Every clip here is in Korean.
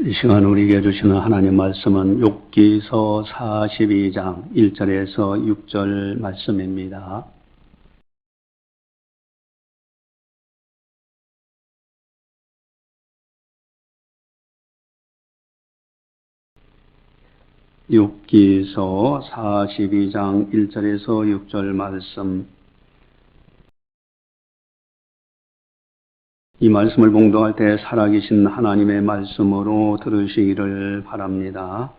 이 시간 우리에게 주시는 하나님 말씀은 욥기서 42장 1절에서 6절 말씀입니다. 욥기서 42장 1절에서 6절 말씀. 이 말씀을 봉독할 때 살아계신 하나님의 말씀으로 들으시기를 바랍니다.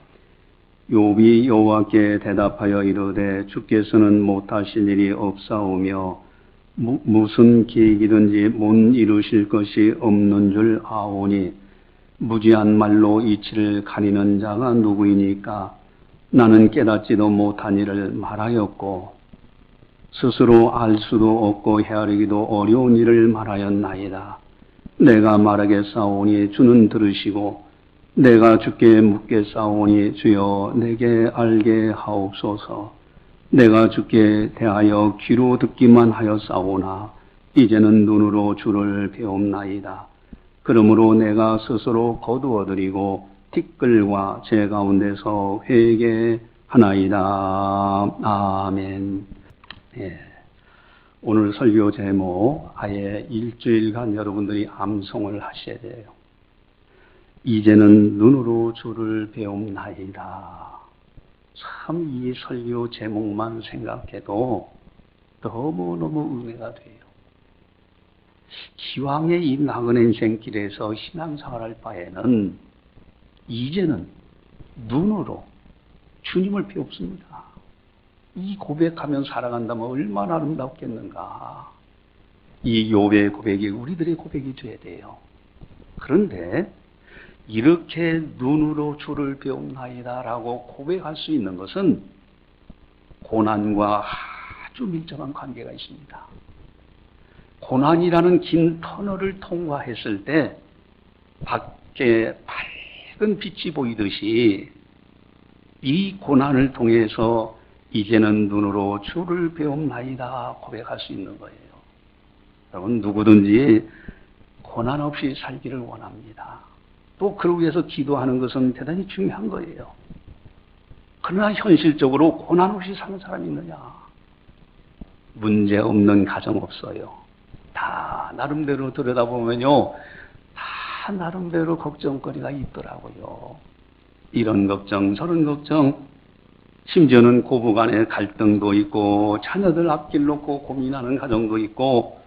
욥이 여호와께 대답하여 이르되 주께서는 못하실 일이 없사오며 무슨 계획이든지 못 이루실 것이 없는 줄 아오니 무지한 말로 이치를 가리는 자가 누구이니까. 나는 깨닫지도 못한 일을 말하였고 스스로 알 수도 없고 헤아리기도 어려운 일을 말하였나이다. 내가 말하겠사오니 주는 들으시고 내가 주께 묻겠사오니 주여 내게 알게 하옵소서. 내가 주께 대하여 귀로 듣기만 하였사오나 이제는 눈으로 주를 배움나이다. 그러므로 내가 스스로 거두어드리고 티끌과 제 가운데서 회개하나이다. 아멘. 예. 오늘 설교 제목 아예 일주일간 여러분들이 암송을 하셔야 돼요. 이제는 눈으로 주를 배움나이다. 참 이 설교 제목만 생각해도 너무너무 은혜가 돼요. 기왕의 이 나그네 인생길에서 신앙생활할 바에는 이제는 눈으로 주님을 배웁습니다. 이 고백하면 살아간다면 얼마나 아름답겠는가. 이 욥의 고백이 우리들의 고백이 돼야 돼요. 그런데 이렇게 눈으로 주를 배움나이다 라고 고백할 수 있는 것은 고난과 아주 밀접한 관계가 있습니다. 고난이라는 긴 터널을 통과했을 때 밖에 밝은 빛이 보이듯이 이 고난을 통해서 이제는 눈으로 주를 배움나이다 고백할 수 있는 거예요. 여러분 누구든지 고난 없이 살기를 원합니다. 또 그러기 위해서 기도하는 것은 대단히 중요한 거예요. 그러나 현실적으로 고난 없이 사는 사람이 있느냐? 문제 없는 가정 없어요. 다 나름대로 들여다보면요, 다 나름대로 걱정거리가 있더라고요. 이런 걱정 저런 걱정, 심지어는 고부간의 갈등도 있고 자녀들 앞길 놓고 고민하는 가정도 있고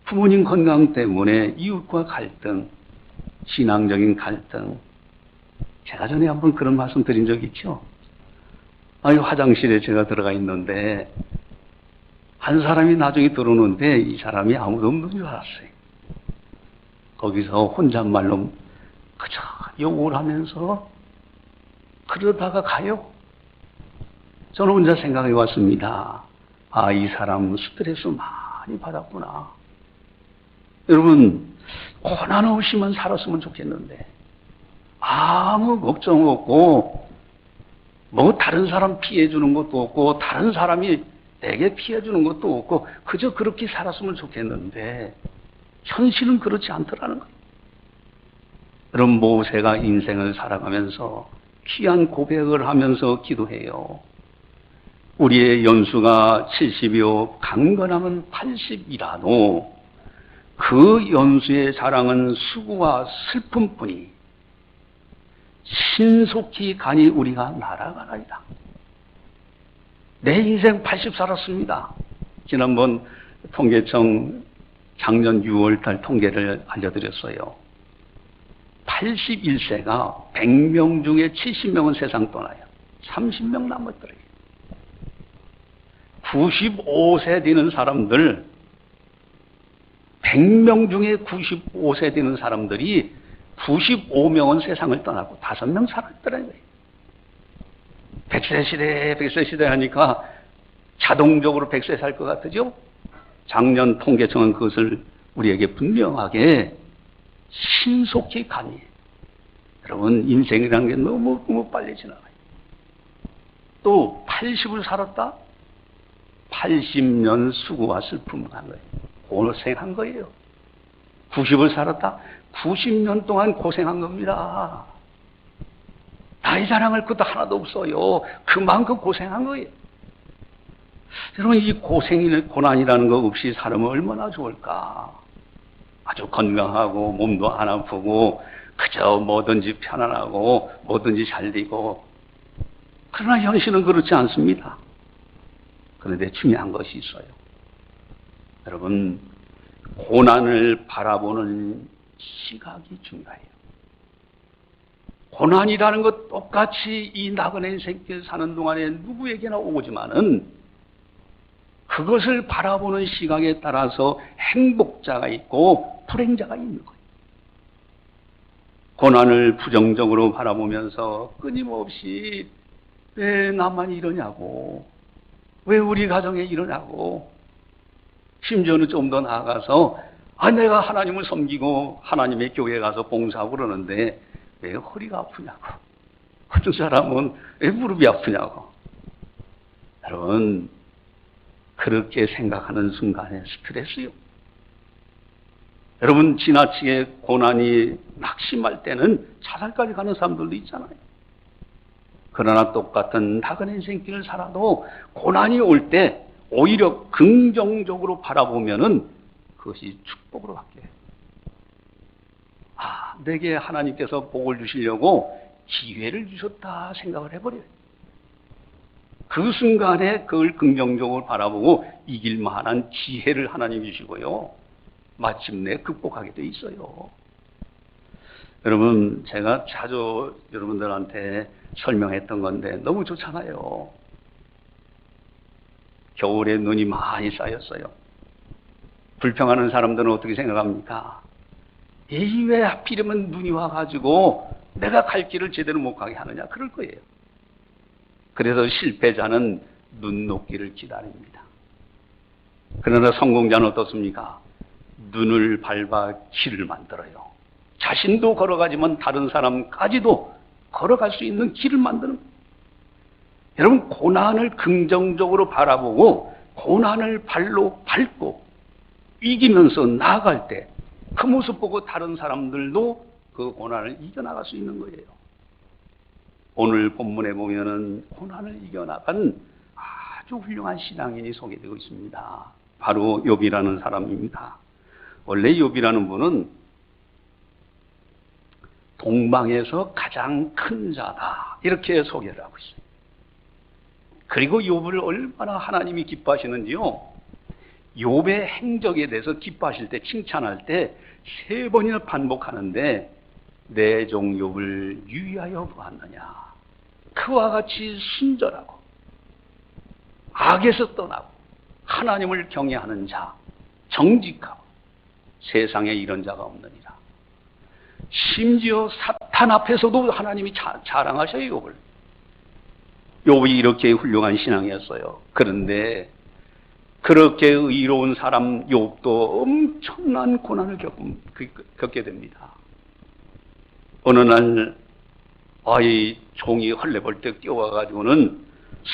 부모님 건강 때문에 이웃과 갈등, 신앙적인 갈등. 제가 전에 한번 그런 말씀 드린 적 있죠. 화장실에 제가 들어가 있는데 한 사람이 나중에 들어오는데 이 사람이 아무도 없는 줄 알았어요. 거기서 혼잣말로 그저 욕을 하면서 그러다가 가요. 저는 혼자 생각해 왔습니다. 이 사람 스트레스 많이 받았구나. 여러분, 고난 없이만 살았으면 좋겠는데, 아무 걱정 없고, 다른 사람 피해주는 것도 없고, 다른 사람이 내게 피해주는 것도 없고, 그저 그렇게 살았으면 좋겠는데, 현실은 그렇지 않더라는 거예요. 그럼 모세가 인생을 살아가면서 귀한 고백을 하면서 기도해요. 우리의 연수가 70이요 강건함은 80이라도 그 연수의 자랑은 수고와 슬픔뿐이 신속히 가니 우리가 날아가나이다. 내 인생 80 살았습니다. 지난번 통계청 작년 6월달 통계를 알려드렸어요. 81세가 100명 중에 70명은 세상 떠나요. 30명 남았더래요. 95세 되는 사람들, 100명 중에 95세 되는 사람들이 95명은 세상을 떠나고 5명 살았더라고요. 100세 시대, 100세 시대 하니까 자동적으로 100세 살 것 같으죠? 작년 통계청은 그것을 우리에게 분명하게 신속히 가니. 여러분, 인생이라는 게 너무 빨리 지나가요. 또 80을 살았다? 80년 수고와 슬픔을 한 거예요. 고생한 거예요. 90을 살았다? 90년 동안 고생한 겁니다. 나이 자랑할 것도 하나도 없어요. 그만큼 고생한 거예요. 여러분, 이 고난이라는 거 없이 살면 얼마나 좋을까? 아주 건강하고 몸도 안 아프고 그저 뭐든지 편안하고 뭐든지 잘 되고. 그러나 현실은 그렇지 않습니다. 그런데 중요한 것이 있어요. 여러분, 고난을 바라보는 시각이 중요해요. 고난이라는 것 똑같이 이 나그네 생길 사는 동안에 누구에게나 오지만은 그것을 바라보는 시각에 따라서 행복자가 있고 불행자가 있는 거예요. 고난을 부정적으로 바라보면서 끊임없이 왜 나만 이러냐고, 왜 우리 가정에 이러냐고, 심지어는 좀 더 나아가서 내가 하나님을 섬기고 하나님의 교회에 가서 봉사하고 그러는데 왜 허리가 아프냐고, 어떤 사람은 왜 무릎이 아프냐고. 여러분, 그렇게 생각하는 순간에 스트레스요. 여러분, 지나치게 고난이 낙심할 때는 자살까지 가는 사람들도 있잖아요. 그러나 똑같은 나그네 인생길을 살아도 고난이 올 때 오히려 긍정적으로 바라보면은 그것이 축복으로 바뀌어요. 내게 하나님께서 복을 주시려고 기회를 주셨다 생각을 해버려요. 그 순간에 그걸 긍정적으로 바라보고 이길 만한 지혜를 하나님이 주시고요. 마침내 극복하게 돼 있어요. 여러분, 제가 자주 여러분들한테 설명했던 건데 너무 좋잖아요. 겨울에 눈이 많이 쌓였어요. 불평하는 사람들은 어떻게 생각합니까? 왜 하필이면 눈이 와가지고 내가 갈 길을 제대로 못 가게 하느냐, 그럴 거예요. 그래서 실패자는 눈 녹기를 기다립니다. 그러나 성공자는 어떻습니까? 눈을 밟아 길을 만들어요. 자신도 걸어가지만 다른 사람까지도 걸어갈 수 있는 길을 만드는 거예요. 여러분, 고난을 긍정적으로 바라보고 고난을 발로 밟고 이기면서 나아갈 때 그 모습 보고 다른 사람들도 그 고난을 이겨나갈 수 있는 거예요. 오늘 본문에 보면은 고난을 이겨나간 아주 훌륭한 신앙인이 소개되고 있습니다. 바로 욥이라는 사람입니다. 원래 욥이라는 분은 동방에서 가장 큰 자다, 이렇게 소개를 하고 있어요. 그리고 욥을 얼마나 하나님이 기뻐하시는지요. 욥의 행적에 대해서 기뻐하실 때, 칭찬할 때 3번이나 반복하는데 내 종 욥을 유의하여 보았느냐. 그와 같이 순전하고 악에서 떠나고 하나님을 경외하는 자, 정직하고 세상에 이런 자가 없느니라. 심지어 사탄 앞에서도 하나님이 자랑하셔요, 욥을. 욥이 이렇게 훌륭한 신앙이었어요. 그런데 그렇게 의로운 사람 욥도 엄청난 고난을 겪게 됩니다. 어느 날 이 종이 헐레벌떡 뛰어와가지고는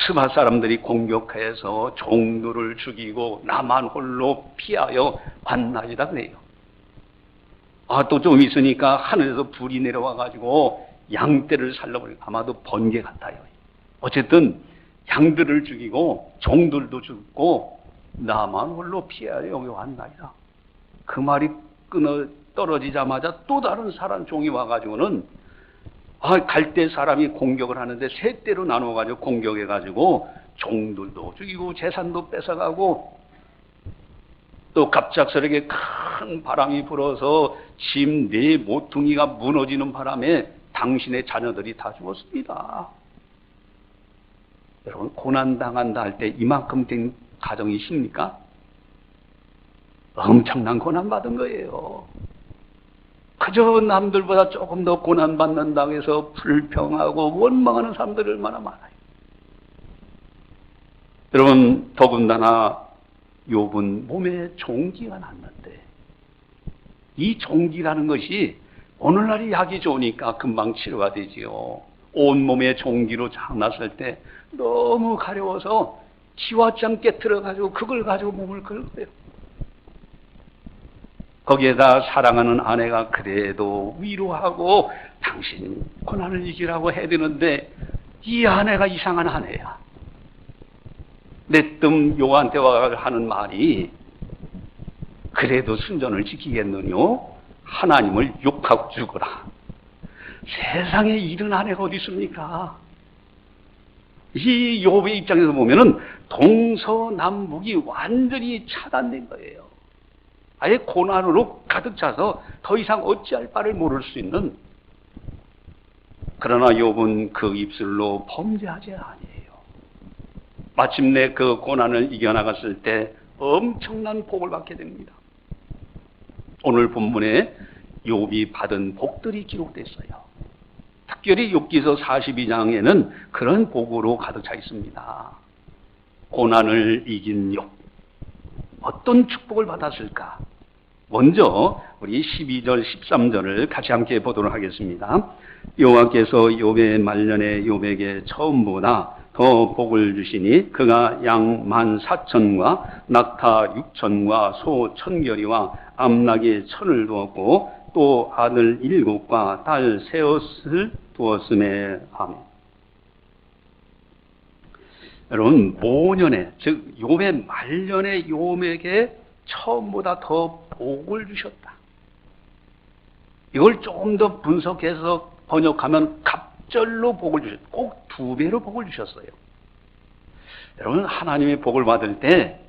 스바 사람들이 공격해서 종들을 죽이고 나만 홀로 피하여 왔나이다 그래요. 또 좀 있으니까 하늘에서 불이 내려와가지고 양떼를 살려버리고, 아마도 번개 같아요. 어쨌든 양들을 죽이고 종들도 죽고 나만 홀로 피하여 여기 왔나이다. 그 말이 떨어지자마자 또 다른 사람 종이 와가지고는 갈대 사람이 공격을 하는데 3대로 나눠가지고 공격해가지고 종들도 죽이고 재산도 뺏어가고, 또 갑작스럽게 큰 바람이 불어서 집 4 모퉁이가 무너지는 바람에 당신의 자녀들이 다 죽었습니다. 여러분, 고난당한다 할 때 이만큼 된 가정이 있습니까? 엄청난 고난받은 거예요. 그저 남들보다 조금 더 고난받는다고 해서 불평하고 원망하는 사람들이 얼마나 많아요. 여러분, 더군다나 욥은 몸에 종기가 났는데 이 종기라는 것이 오늘날이 약이 좋으니까 금방 치료가 되지요. 온몸에 종기로 장났을 때 너무 가려워서 지화장 깨트려가지고 그걸 가지고 몸을 긁어요. 거기에다 사랑하는 아내가 그래도 위로하고 당신 고난을 이기라고 해야 되는데 이 아내가 이상한 아내야. 내뜸 요한테 와 하는 말이 그래도 순전을 지키겠느뇨? 하나님을 욕하고 죽어라. 세상에 이런 아내가 어디 있습니까? 이 욥의 입장에서 보면은 동서남북이 완전히 차단된 거예요. 아예 고난으로 가득 차서 더 이상 어찌할 바를 모를 수 있는. 그러나 욥은 그 입술로 범죄하지 아니에요. 마침내 그 고난을 이겨나갔을 때 엄청난 복을 받게 됩니다. 오늘 본문에 욥이 받은 복들이 기록됐어요. 특별히 욥기서 42장에는 그런 복으로 가득 차 있습니다. 고난을 이긴 욥, 어떤 축복을 받았을까? 먼저 우리 12절 13절을 같이 함께 보도록 하겠습니다. 여호와께서 욥의 말년에 욥에게 처음보다 더 복을 주시니 그가 양 14,000과 낙타 6,000과 소 1,000결이와 암낙이 1,000을 두었고 또 아들 7과 딸 3엇을 두었음에 아멘. 여러분, 모년에, 즉 욥의 말년에 욥에게 처음보다 더 복을 주셨다. 이걸 조금 더 분석해서 번역하면 갑절로 복을 주셨다. 꼭 2배로 복을 주셨어요. 여러분, 하나님의 복을 받을 때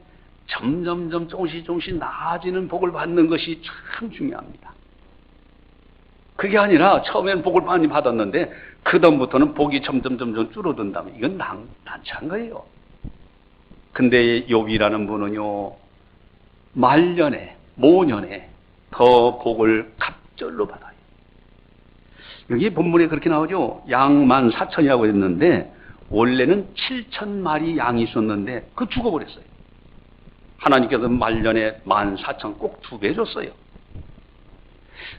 점점점 조금씩 나아지는 복을 받는 것이 참 중요합니다. 그게 아니라 처음에는 복을 많이 받았는데 그 다음부터는 복이 점점 줄어든다면 이건 난처한 거예요. 근데 욥이라는 분은요, 말년에, 모년에 더 복을 갑절로 받아요. 여기 본문에 그렇게 나오죠. 양 14,000이라고 했는데 원래는 7,000마리 양이 있었는데 그 죽어버렸어요. 하나님께서 말년에 14,000 꼭 2배 줬어요.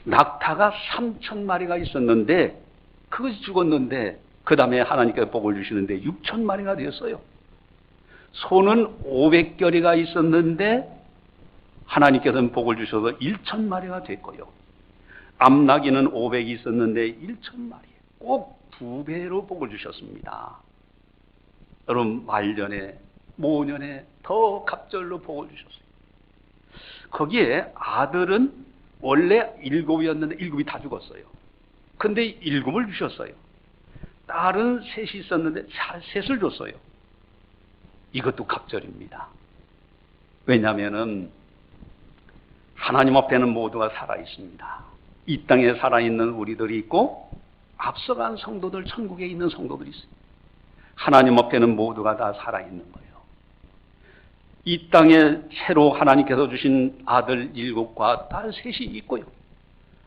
낙타가 3,000마리가 있었는데 그것이 죽었는데 그 다음에 하나님께서 복을 주시는데 6,000마리가 되었어요. 소는 500결이가 있었는데 하나님께서는 복을 주셔서 1,000마리가 됐고요. 암나귀는 500이 있었는데 1,000마리, 꼭 2배로 복을 주셨습니다. 여러분, 말년에, 모년에 더 갑절로 복을 주셨어요. 거기에 아들은 원래 7이었는데 7이 다 죽었어요. 근데 7을 주셨어요. 딸은 3이 있었는데 3을 줬어요. 이것도 갑절입니다. 왜냐하면은 하나님 앞에는 모두가 살아있습니다. 이 땅에 살아있는 우리들이 있고 앞서간 성도들, 천국에 있는 성도들이 있어요. 하나님 앞에는 모두가 다 살아있는 거예요. 이 땅에 새로 하나님께서 주신 아들 7과 딸 3이 있고요.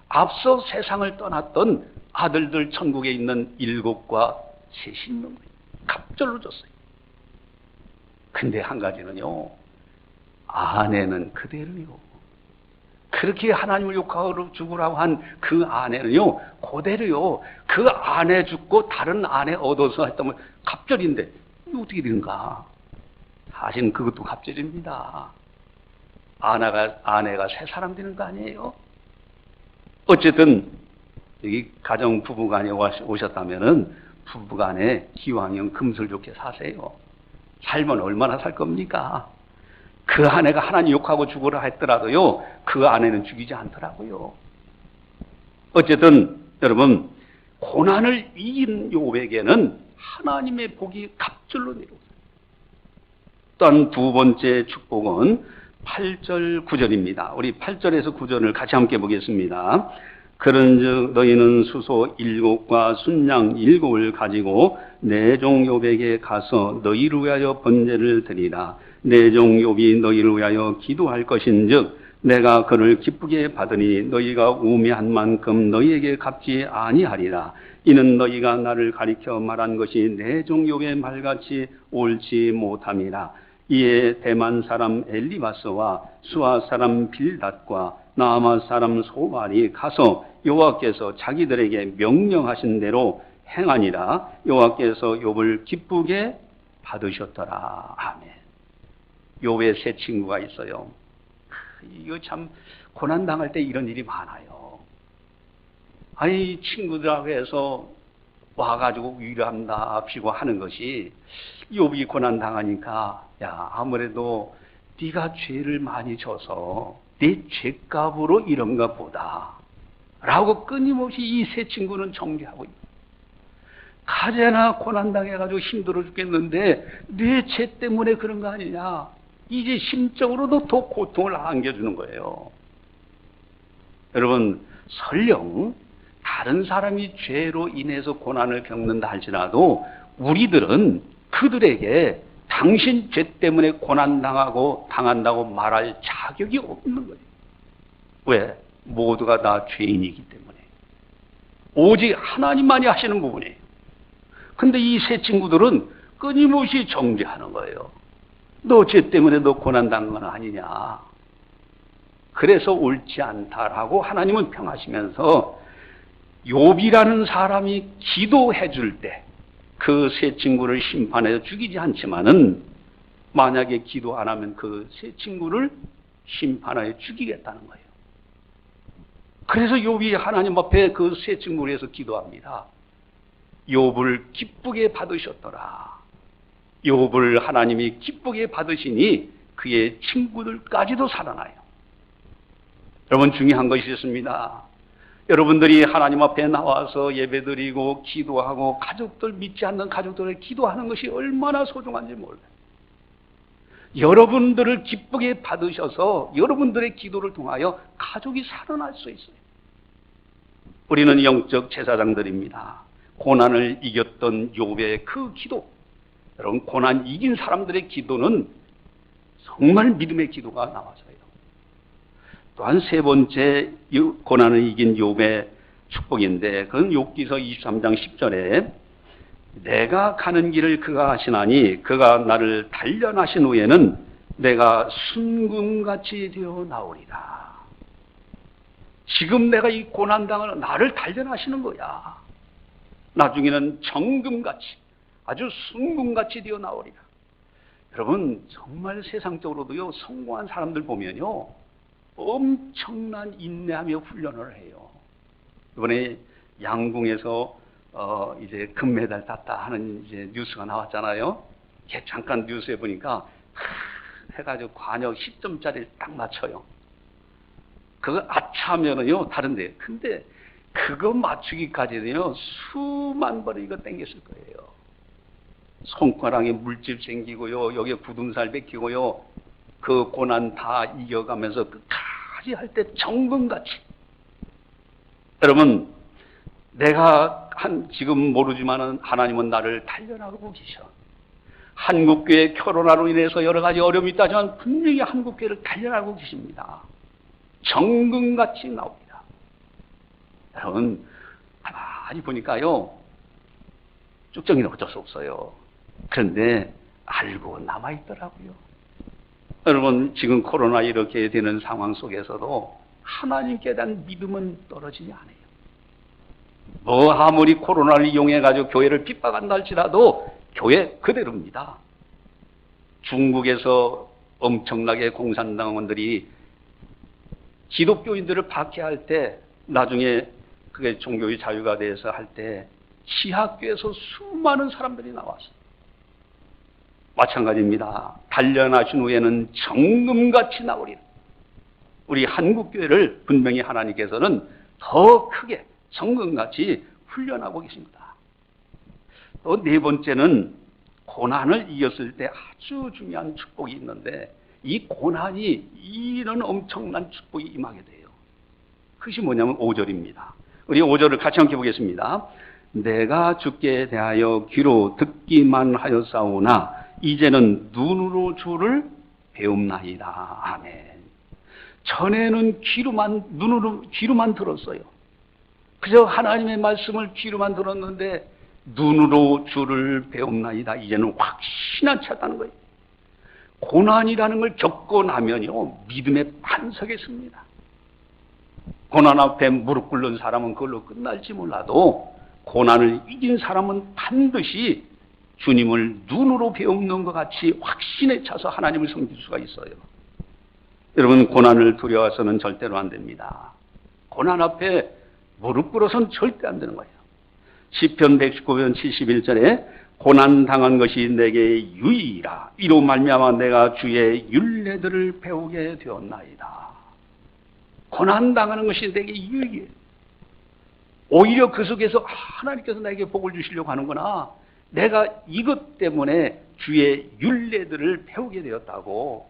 앞서 세상을 떠났던 아들들 천국에 있는 7과 3이 있는 거예요. 갑절로 줬어요. 근데 한 가지는요, 아내는 그대로요. 그렇게 하나님을 욕하고 죽으라고 한 그 아내는요, 그대로요, 그 아내 죽고 다른 아내 얻어서 했다면 갑절인데, 이게 어떻게 되는가? 사실 그것도 갑절입니다. 아내가 새 사람 되는 거 아니에요? 어쨌든, 여기 가정 부부간에 오셨다면은, 부부간에 기왕이면 금슬 좋게 사세요. 살면 얼마나 살 겁니까? 그 아내가 하나님 욕하고 죽으라 했더라도요, 그 아내는 죽이지 않더라고요. 어쨌든 여러분, 고난을 이긴 욥에게는 하나님의 복이 갑절로 내려오세요. 또한 2번째 축복은 8절 9절입니다. 우리 8절에서 9절을 같이 함께 보겠습니다. 그런즉 너희는 수소 7과 순양 7을 가지고 내 종 욥에게 가서 너희를 위하여 번제를 드리라. 내 종 욥이 너희를 위하여 기도할 것인즉 내가 그를 기쁘게 받으니 너희가 우매한 만큼 너희에게 갚지 아니하리라. 이는 너희가 나를 가리켜 말한 것이 내 종 욥의 말같이 옳지 못함이라. 이에 대만 사람 엘리바스와 수아 사람 빌닷과 나아마 사람 소발이 가서 여호와께서 자기들에게 명령하신 대로 행하니라. 여호와께서 욥을 기쁘게 받으셨더라. 아멘. 욥의 세 친구가 있어요. 이거 참 고난 당할 때 이런 일이 많아요. 아니 친구들하고 해서 와가지고 위로한답시고 하는 것이 욥이 고난 당하니까 야 아무래도 네가 죄를 많이 져서 네 죄값으로 이런가 보다 라고 끊임없이 이 세 친구는 정죄하고 있어요. 가재나 고난당해가지고 힘들어 죽겠는데 네 죄 때문에 그런 거 아니냐. 이제 심적으로도 더 고통을 안겨주는 거예요. 여러분 설령 다른 사람이 죄로 인해서 고난을 겪는다 할지라도 우리들은 그들에게 당신 죄 때문에 고난당하고 당한다고 말할 자격이 없는 거예요. 왜? 모두가 다 죄인이기 때문에. 오직 하나님만이 하시는 부분이에요. 근데 이 세 친구들은 끊임없이 정죄하는 거예요. 너 죄 때문에 너 고난당한 건 아니냐. 그래서 옳지 않다라고 하나님은 평하시면서 욥이라는 사람이 기도해 줄 때 그 세 친구를 심판해서 죽이지 않지만은 만약에 기도 안 하면 그 세 친구를 심판하여 죽이겠다는 거예요. 그래서 욥이 하나님 앞에 그 세 친구를 위해서 기도합니다. 욥을 기쁘게 받으셨더라. 욥을 하나님이 기쁘게 받으시니 그의 친구들까지도 살아나요. 여러분 중요한 것이 있습니다. 여러분들이 하나님 앞에 나와서 예배드리고 기도하고 가족들 믿지 않는 가족들을 기도하는 것이 얼마나 소중한지 몰라요. 여러분들을 기쁘게 받으셔서 여러분들의 기도를 통하여 가족이 살아날 수 있어요. 우리는 영적 제사장들입니다. 고난을 이겼던 욥의 그 기도, 여러분 고난 이긴 사람들의 기도는 정말 믿음의 기도가 나와서요. 또한 세 번째 고난을 이긴 욥의 축복인데 그건 욥기서 23장 10절에 내가 가는 길을 그가 하시나니 그가 나를 단련하신 후에는 내가 순금같이 되어 나오리라. 지금 내가 이 고난당을 나를 단련하시는 거야. 나중에는 정금같이 아주 순금같이 되어 나오리라. 여러분 정말 세상적으로도요 성공한 사람들 보면요 엄청난 인내하며 훈련을 해요. 이번에 양궁에서 이제 금메달 땄다 하는 이제 뉴스가 나왔잖아요. 잠깐 뉴스에 보니까 해가지고 관역 10점짜리를 딱 맞춰요. 그거 아차하면은요 다른데, 근데 그거 맞추기까지는요 수만 번을 이거 땡겼을 거예요. 손가락에 물집 생기고요, 여기에 굳은살 베끼고요, 그 고난 다 이겨가면서 끝까지 할 때 정금같이. 여러분, 내가 지금 모르지만은 하나님은 나를 단련하고 계셔. 한국교회 코로나로 인해서 여러 가지 어려움이 있다지만 분명히 한국교회를 단련하고 계십니다. 정금같이 나옵니다. 여러분, 가만히 보니까요, 쭉정이는 어쩔 수 없어요. 그런데 알고 남아있더라고요. 여러분, 지금 코로나 이렇게 되는 상황 속에서도 하나님께 대한 믿음은 떨어지지 않아요. 뭐 아무리 코로나를 이용해가지고 교회를 핍박한다 할지라도 교회 그대로입니다. 중국에서 엄청나게 공산당원들이 기독교인들을 박해할 때, 나중에 그게 종교의 자유가 돼서 할 때 시학교에서 수많은 사람들이 나왔어요. 마찬가지입니다. 단련하신 후에는 정금같이 나오리라. 우리 한국교회를 분명히 하나님께서는 더 크게 정금같이 훈련하고 계십니다. 또 네 번째는 고난을 이겼을 때 아주 중요한 축복이 있는데, 이 고난이 이런 엄청난 축복이 임하게 돼요. 그것이 뭐냐면 5절입니다. 우리 5절을 같이 함께 보겠습니다. 내가 주께 대하여 귀로 듣기만 하였사오나 이제는 눈으로 주를 배움나이다. 아멘. 전에는 귀로만 들었어요. 그저 하나님의 말씀을 귀로만 들었는데 눈으로 주를 배움나이다. 이제는 확신한 찼다는 거예요. 고난이라는 걸 겪고 나면요 믿음의 반석에 섭니다. 고난 앞에 무릎 꿇는 사람은 그걸로 끝날지 몰라도 고난을 이긴 사람은 반드시 주님을 눈으로 배우는 것 같이 확신에 차서 하나님을 섬길 수가 있어요. 여러분, 고난을 두려워서는 절대로 안 됩니다. 고난 앞에 무릎 꿇어서는 절대 안 되는 거예요. 시편 119편 71절에 고난 당한 것이 내게 유익이라. 이로 말미암아 내가 주의 율례들을 배우게 되었나이다. 고난 당하는 것이 내게 유익이에요. 오히려 그 속에서 하나님께서 나에게 복을 주시려고 하는구나. 내가 이것 때문에 주의 율례들을 배우게 되었다고.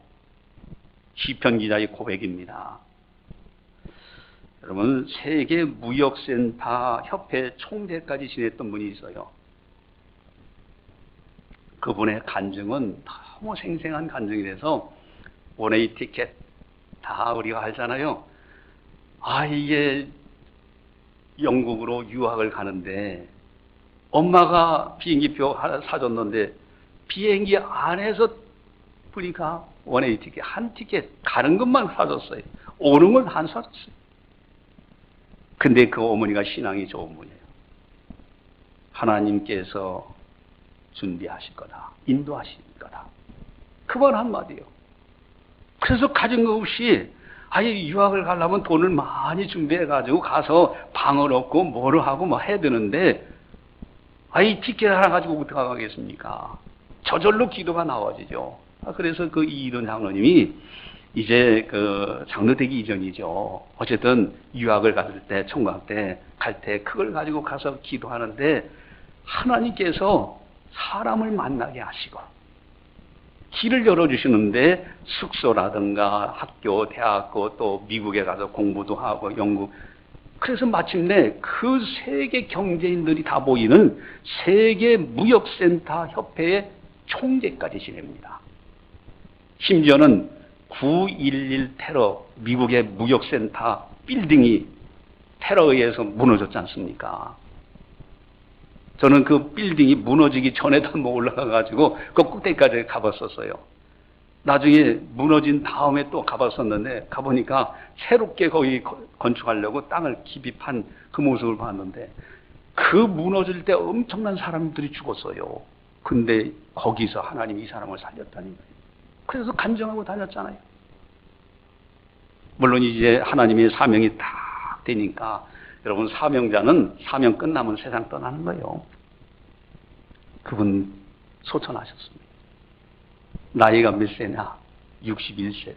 시편 기자의 고백입니다. 여러분, 세계 무역센터 협회 총재까지 지냈던 분이 있어요. 그분의 간증은 너무 생생한 간증이라서 원웨이 티켓 다 우리가 알잖아요. 이게 영국으로 유학을 가는데 엄마가 비행기표 하나 사줬는데 비행기 안에서 보니까 원웨이 티켓 한 티켓 가는 것만 사줬어요. 오는 건 안 사줬어요. 근데 그 어머니가 신앙이 좋은 분이에요. 하나님께서 준비하실 거다. 인도하실 거다. 그만 한마디요. 그래서 가진 거 없이 유학을 가려면 돈을 많이 준비해가지고 가서 방을 얻고 뭐를 하고 뭐 해야 되는데 이 티켓 하나 가지고 어떻게 가겠습니까? 저절로 기도가 나와지죠. 그래서 그 이일원 장로님이 이제 그 장로 되기 이전이죠. 어쨌든 유학을 갔을 때, 총각 때, 갈 때 그걸 가지고 가서 기도하는데 하나님께서 사람을 만나게 하시고 길을 열어주시는데 숙소라든가 학교, 대학교 또 미국에 가서 공부도 하고 영국. 그래서 마침내 그 세계 경제인들이 다 모이는 세계 무역센터 협회의 총재까지 지냅니다. 심지어는 9.11 테러, 미국의 무역센터 빌딩이 테러에 의해서 무너졌지 않습니까? 저는 그 빌딩이 무너지기 전에도 한번 올라가가지고 그 꼭대기까지 가봤었어요. 나중에 무너진 다음에 또 가봤었는데 가보니까 새롭게 거기 건축하려고 땅을 깊이 판 그 모습을 봤는데 그 무너질 때 엄청난 사람들이 죽었어요. 근데 거기서 하나님이 이 사람을 살렸다는 거예요. 그래서 간증하고 다녔잖아요. 물론 이제 하나님의 사명이 딱 되니까 여러분, 사명자는 사명 끝나면 세상 떠나는 거예요. 그분 소천하셨습니다. 나이가 몇 세냐? 61세로.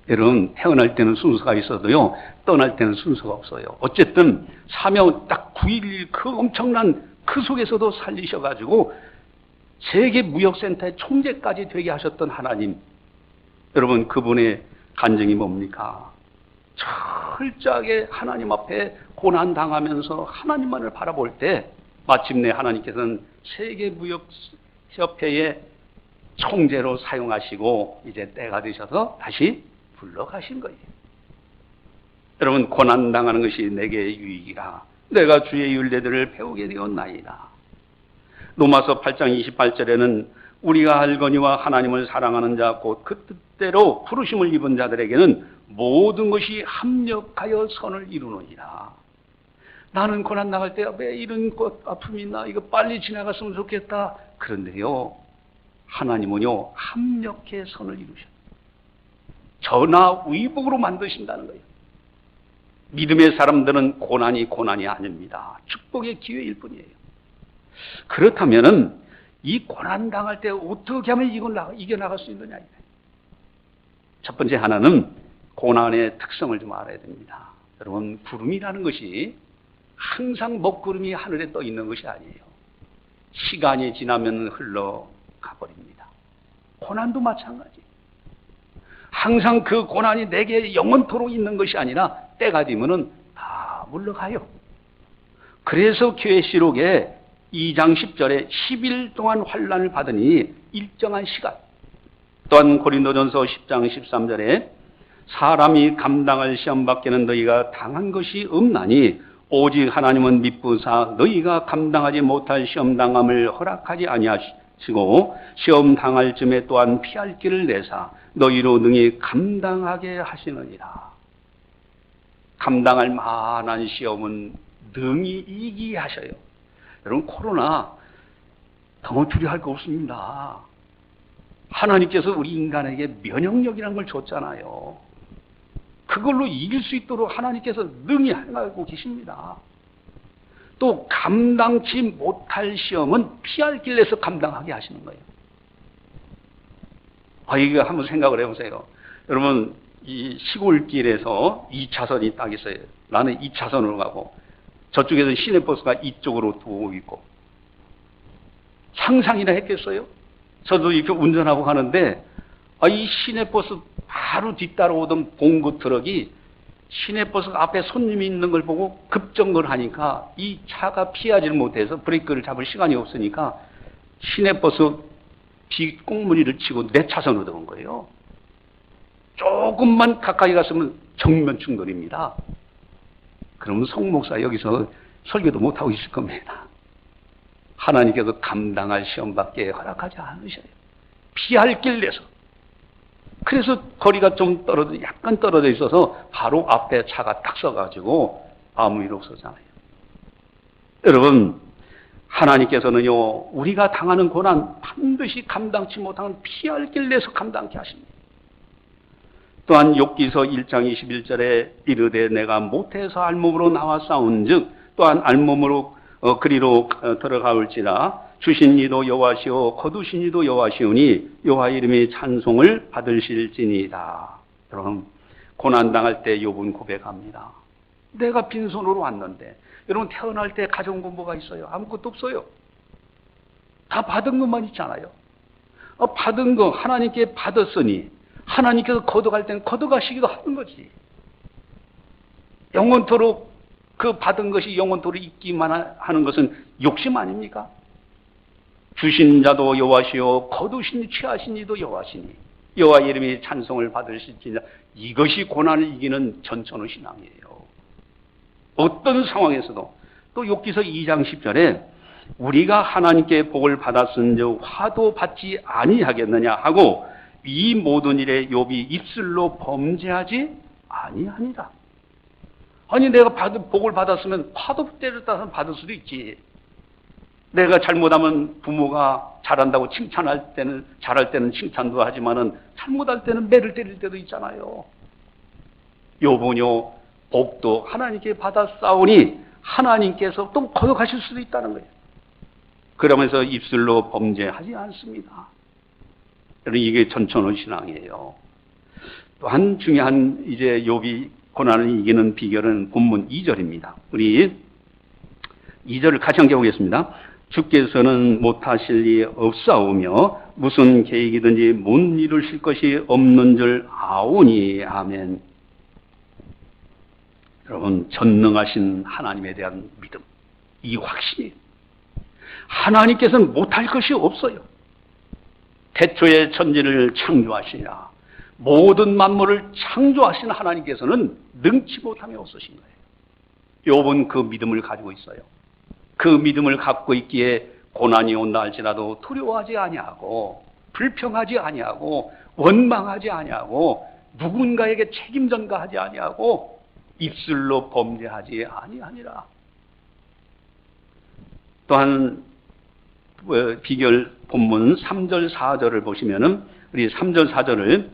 여러분, 태어날 때는 순서가 있어도요, 떠날 때는 순서가 없어요. 어쨌든 사명 딱 9.11 그 엄청난 그 속에서도 살리셔가지고 세계 무역센터의 총재까지 되게 하셨던 하나님. 여러분, 그분의 간증이 뭡니까? 철저하게 하나님 앞에 고난당하면서 하나님만을 바라볼 때 마침내 하나님께서는 세계무역협회의 총재로 사용하시고 이제 때가 되셔서 다시 불러가신 거예요. 여러분, 고난당하는 것이 내게 유익이라. 내가 주의 율례들을 배우게 되었나이다. 로마서 8장 28절에는 우리가 알거니와 하나님을 사랑하는 자 곧 그 뜻대로 부르심을 입은 자들에게는 모든 것이 합력하여 선을 이루느니라. 나는 고난 나갈 때 왜 이런 아픔이 있나? 이거 빨리 지나갔으면 좋겠다. 그런데요, 하나님은요 합력해 선을 이루셔. 전하 위복으로 만드신다는 거예요. 믿음의 사람들은 고난이 아닙니다. 축복의 기회일 뿐이에요. 그렇다면은 이 고난 당할 때 어떻게 하면 이걸 이겨나갈 수 있느냐? 첫 번째 하나는 고난의 특성을 좀 알아야 됩니다. 여러분, 구름이라는 것이 항상 먹구름이 하늘에 떠 있는 것이 아니에요. 시간이 지나면 흘러가 버립니다. 고난도 마찬가지. 항상 그 고난이 내게 영원토록 있는 것이 아니라 때가 되면은 다 물러가요. 그래서 계시록에 2장 10절에 10일 동안 환난을 받으니 일정한 시간. 또한 고린도전서 10장 13절에 사람이 감당할 시험밖에는 너희가 당한 것이 없나니 오직 하나님은 미쁘사 너희가 감당하지 못할 시험당함을 허락하지 아니하시고 시험당할 즈음에 또한 피할 길을 내사 너희로 능히 감당하게 하시느니라. 감당할 만한 시험은 능히 이기게 하셔요. 여러분, 코로나 너무 두려워할 거 없습니다. 하나님께서 우리 인간에게 면역력이라는 걸 줬잖아요. 그걸로 이길 수 있도록 하나님께서 능히 행하고 계십니다. 또 감당치 못할 시험은 피할 길에서 감당하게 하시는 거예요. 이거 한번 생각을 해보세요. 여러분, 이 시골길에서 2차선이 딱 있어요. 나는 2차선으로 가고 저쪽에서 시내버스가 이쪽으로 두고 있고. 상상이나 했겠어요? 저도 이렇게 운전하고 가는데 이 시내버스 바로 뒤따라오던 봉고 트럭이 시내버스 앞에 손님이 있는 걸 보고 급정거를 하니까 이 차가 피하지를 못해서 브레이크를 잡을 시간이 없으니까 시내버스 뒷꽁무니를 치고 내 차선으로 들어온 거예요. 조금만 가까이 갔으면 정면 충돌입니다. 그러면 송 목사 여기서 설교도 못하고 있을 겁니다. 하나님께서 감당할 시험밖에 허락하지 않으셔요. 피할 길 내서. 그래서 거리가 좀 약간 떨어져 있어서 바로 앞에 차가 딱 서가지고 아무 일 없었잖아요. 여러분, 하나님께서는요, 우리가 당하는 고난 반드시 감당치 못하는 피할 길 내서 감당케 하십니다. 또한 욥기서 1장 21절에 이르되 내가 모태에서 알몸으로 나와 싸운즉 또한 알몸으로 그리로 들어가올지라 주신 이도 여호와시오 거두신 이도 여호와시오니 여호와 이름이 찬송을 받으실지니이다. 여러분, 고난당할 때 욥은 고백합니다. 내가 빈손으로 왔는데, 여러분 태어날 때 가져온 건 뭐가 있어요? 아무것도 없어요. 다 받은 것만 있잖아요. 받은 거 하나님께 받았으니 하나님께서 걷어갈 때는 걷어가시기도 하는 거지. 영원토록 그 받은 것이 영원토록 있기만 하는 것은 욕심 아닙니까? 주신 자도 여호와시오 거두신 취하신 이도 여호와시니 여호와 이름이 찬송을 받으실지니 이것이 고난을 이기는 전천후 신앙이에요. 어떤 상황에서도. 또 욥기서 2장 10절에 우리가 하나님께 복을 받았은즉 화도 받지 아니하겠느냐 하고 이 모든 일에 욥이 입술로 범죄하지 아니하니라. 아니 내가 복을 받았으면 화도 때를 따라서 받을 수도 있지. 내가 잘못하면 부모가 잘한다고 칭찬할 때는, 잘할 때는 칭찬도 하지만은 잘못할 때는 매를 때릴 때도 있잖아요. 욥은요, 복도 하나님께 받아 싸우니 하나님께서 또 거역하실 수도 있다는 거예요. 그러면서 입술로 범죄하지 않습니다. 여러분, 이게 전천후 신앙이에요. 또 한 중요한 이제 욥이 고난을 이기는 비결은 본문 2절입니다. 우리 2절을 같이 함께 보겠습니다. 주께서는 못하실 리 없사오며 무슨 계획이든지 못 이루실 것이 없는 줄 아오니. 아멘. 여러분, 전능하신 하나님에 대한 믿음, 이 확신이, 하나님께서는 못할 것이 없어요. 태초에 천지를 창조하시니라. 모든 만물을 창조하신 하나님께서는 능치 못함이 없으신 거예요. 욥은 그 믿음을 가지고 있어요. 그 믿음을 갖고 있기에 고난이 온다 할지라도 두려워하지 아니하고 불평하지 아니하고 원망하지 아니하고 누군가에게 책임 전가하지 아니하고 입술로 범죄하지 아니하니라. 또한 비결 본문 3절 4절을 보시면은 우리 3절 4절을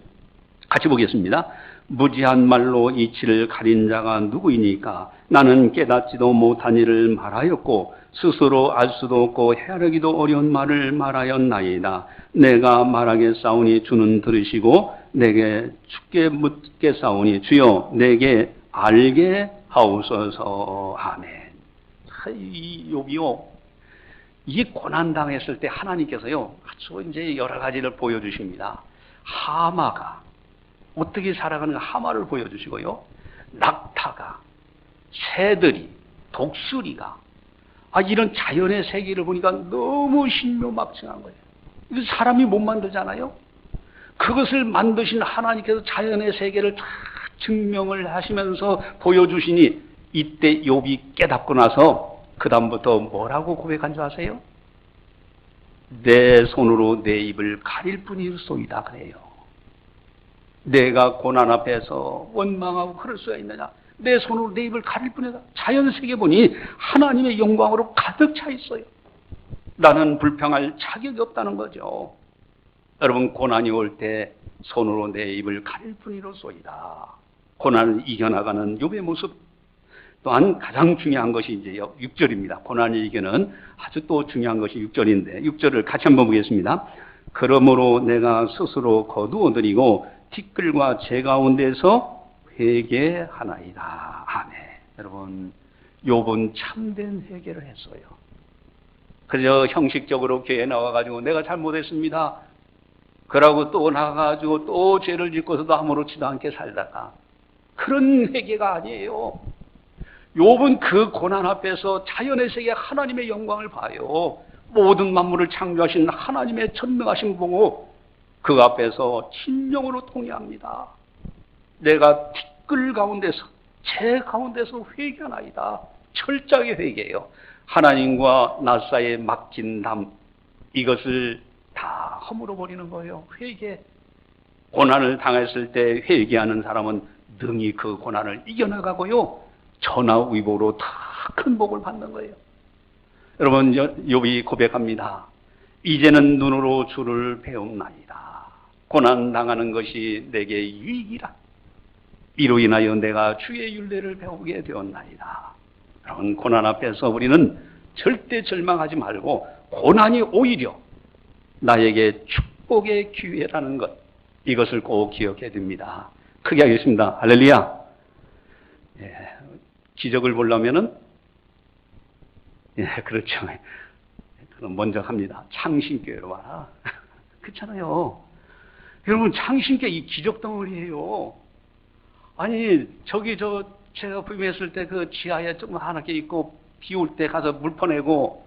같이 보겠습니다. 무지한 말로 이치를 가린 자가 누구이니까 나는 깨닫지도 못한 일을 말하였고 스스로 알 수도 없고 헤아르기도 어려운 말을 말하였나이다. 내가 말하겠사오니 주는 들으시고 내게 죽게 묻겠사오니 주여 내게 알게 하옵소서. 아멘. 이 욥이요, 이 고난 당했을 때 하나님께서요 아주 이제 여러 가지를 보여주십니다. 하마가 어떻게 살아가는가 하마를 보여주시고요, 낙타가, 새들이, 독수리가, 이런 자연의 세계를 보니까 너무 신묘막측한 거예요. 이거 사람이 못 만들잖아요. 그것을 만드신 하나님께서 자연의 세계를 다 증명을 하시면서 보여주시니 이때 욥이 깨닫고 나서 그 다음부터 뭐라고 고백한 줄 아세요? 내 손으로 내 입을 가릴 뿐이소이다 그래요. 내가 고난 앞에서 원망하고 그럴 수가 있느냐? 내 손으로 내 입을 가릴 뿐이다. 자연세계 보니 하나님의 영광으로 가득 차 있어요. 나는 불평할 자격이 없다는 거죠. 여러분, 고난이 올 때 손으로 내 입을 가릴 뿐이로소이다. 고난을 이겨나가는 욥의 모습. 또한 가장 중요한 것이 이제 6절입니다. 고난을 이기는 아주 또 중요한 것이 6절인데 6절을 같이 한번 보겠습니다. 그러므로 내가 스스로 거두어드리고 티끌과 제 가운데서 회개하나이다. 아멘. 여러분, 욥은 참된 회개를 했어요. 그저 형식적으로 교회에 나와가지고 내가 잘못했습니다. 그러고 또 나가가지고 또 죄를 짓고서도 아무렇지도 않게 살다가, 그런 회개가 아니에요. 욥은 그 고난 앞에서 자연의 세계 하나님의 영광을 봐요. 모든 만물을 창조하신 하나님의 전능하신 보고 그 앞에서 진정으로 통회합니다. 내가 티끌 가운데서, 제 가운데서 회개하나이다. 철저하게 회개해요. 하나님과 나 사이에 막힌 담, 이것을 다 허물어 버리는 거예요. 회개. 고난을 당했을 때 회개하는 사람은 능히 그 고난을 이겨나가고요, 전화위복으로 다 큰 복을 받는 거예요. 여러분, 욥이 고백합니다. 이제는 눈으로 주를 배움나이다. 고난 당하는 것이 내게 유익이라. 이로 인하여 내가 주의 율례를 배우게 되었나이다. 여러분, 고난 앞에서 우리는 절대 절망하지 말고 고난이 오히려 나에게 축복의 기회라는 것, 이것을 꼭 기억해야 됩니다. 크게 하겠습니다. 할렐루야. 예, 기적을 보려면은, 예, 그렇죠. 그럼 먼저 합니다. 창신교회로 와라. 그렇잖아요. 여러분, 창신교회 이 기적 덩어리예요. 아니, 제가 부임했을 때 그 지하에 좀 하나게 있고, 비 올 때 가서 물 퍼내고,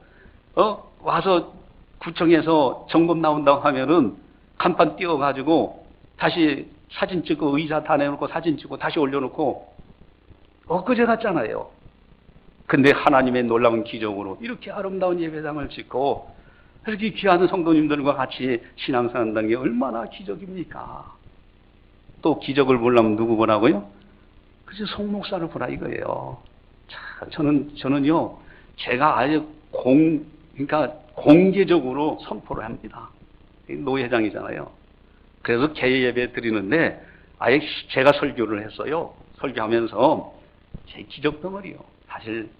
와서 구청에서 점검 나온다고 하면은 간판 띄워가지고 다시 사진 찍고 의자 다 내놓고 사진 찍고 다시 올려놓고 엊그제 같잖아요. 근데 하나님의 놀라운 기적으로 이렇게 아름다운 예배당을 짓고 이렇게 귀한 성도님들과 같이 신앙생활한다는 게 얼마나 기적입니까? 또 기적을 보려면 누구 보라고요? 그래서 송 목사를 보라 이거예요. 자, 저는요, 제가 아예 그러니까 공개적으로 선포를 합니다. 노회장이잖아요. 그래서 개회 예배 드리는데 아예 제가 설교를 했어요. 설교하면서 제 기적 덩어리요. 사실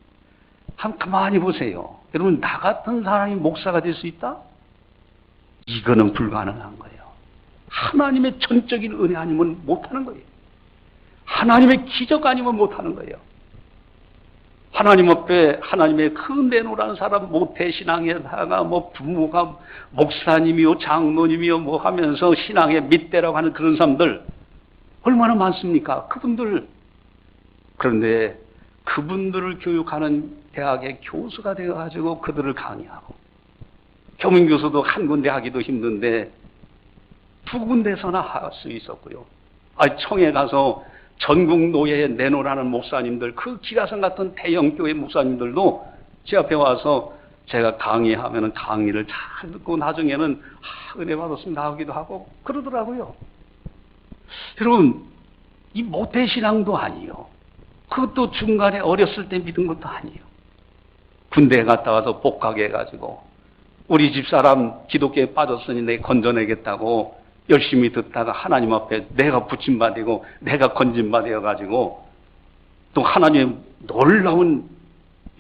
한번 가만히 보세요. 여러분, 나 같은 사람이 목사가 될 수 있다? 이거는 불가능한 거예요. 하나님의 전적인 은혜 아니면 못하는 거예요. 하나님의 기적 아니면 못하는 거예요. 하나님 앞에 하나님의 그 내노라는 사람, 모태신앙에다가 부모가 목사님이요 장로님이요 하면서 신앙의 밑대라고 하는 그런 사람들 얼마나 많습니까? 그분들. 그런데 그분들을 교육하는 대학의 교수가 되어가지고 그들을 강의하고, 교문교수도 한 군데 하기도 힘든데 두 군데서나 할 수 있었고요. 청에 가서 전국 노예에 내놓으라는 목사님들, 그 기라성 같은 대형교회 목사님들도 제 앞에 와서 제가 강의하면 강의를 잘 듣고 나중에는 은혜 받았습니다 하기도 하고 그러더라고요. 여러분, 이 모태신앙도 아니에요. 그것도 중간에 어렸을 때 믿은 것도 아니에요. 군대에 갔다 와서 복학해 가지고 우리 집사람 기독교에 빠졌으니 내가 건져내겠다고 열심히 듣다가 하나님 앞에 내가 부침받이고 내가 건진받아가지고 또 하나님의 놀라운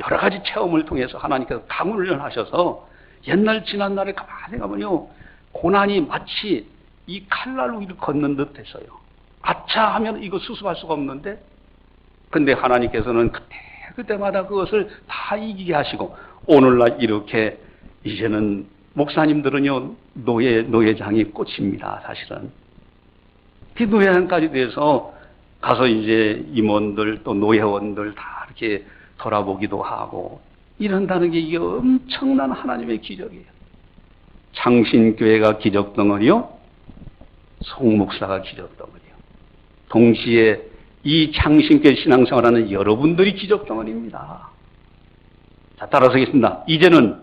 여러 가지 체험을 통해서 하나님께서 강훈련하셔서 옛날 지난날에 가만히 가면요, 고난이 마치 이 칼날로 이를 걷는 듯 했어요. 아차 하면 이거 수습할 수가 없는데, 근데 하나님께서는 그때마다 그것을 다 이기게 하시고 오늘날 이렇게 이제는 목사님들은요, 노예장이 꽃입니다, 사실은. 그 노예장까지 돼서 가서 이제 임원들 또 노예원들 다 이렇게 돌아보기도 하고 이런다는 게 이게 엄청난 하나님의 기적이에요. 창신교회가 기적 덩어리요, 송 목사가 기적 덩어리요. 동시에 이 창신교회 신앙생활하는 여러분들이 기적 덩어리입니다. 자, 따라서겠습니다. 이제는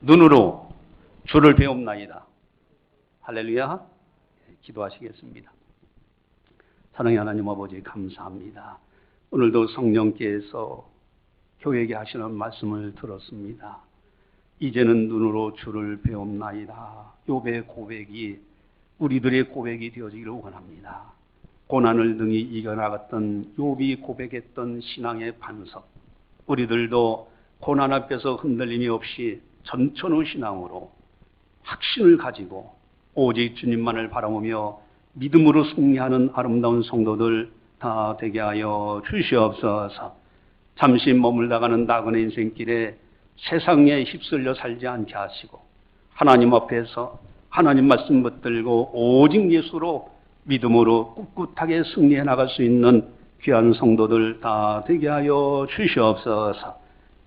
눈으로 주를 배움나이다. 할렐루야. 기도하시겠습니다. 사랑의 하나님 아버지, 감사합니다. 오늘도 성령께서 교회에게 하시는 말씀을 들었습니다. 이제는 눈으로 주를 배움나이다. 욥의 고백이 우리들의 고백이 되어지기를 원합니다. 고난을 능히 이겨나갔던 욥이 고백했던 신앙의 반석, 우리들도 고난 앞에서 흔들림이 없이 전천후 신앙으로 확신을 가지고 오직 주님만을 바라보며 믿음으로 승리하는 아름다운 성도들 다 되게 하여 주시옵소서. 잠시 머물다가는 나그네 인생길에 세상에 휩쓸려 살지 않게 하시고 하나님 앞에서 하나님 말씀 붙들고 오직 예수로 믿음으로 꿋꿋하게 승리해 나갈 수 있는 귀한 성도들 다 되게 하여 주시옵소서.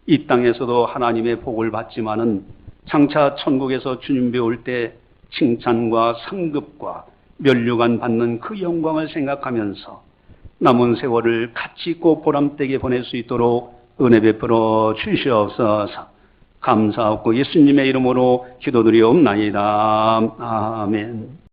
이 땅에서도 하나님의 복을 받지만은 장차 천국에서 주님 배울 때 칭찬과 상급과 면류관 받는 그 영광을 생각하면서 남은 세월을 가치 있고 보람되게 보낼 수 있도록 은혜 베풀어 주시옵소서. 감사하고 예수님의 이름으로 기도드리옵나이다. 아멘.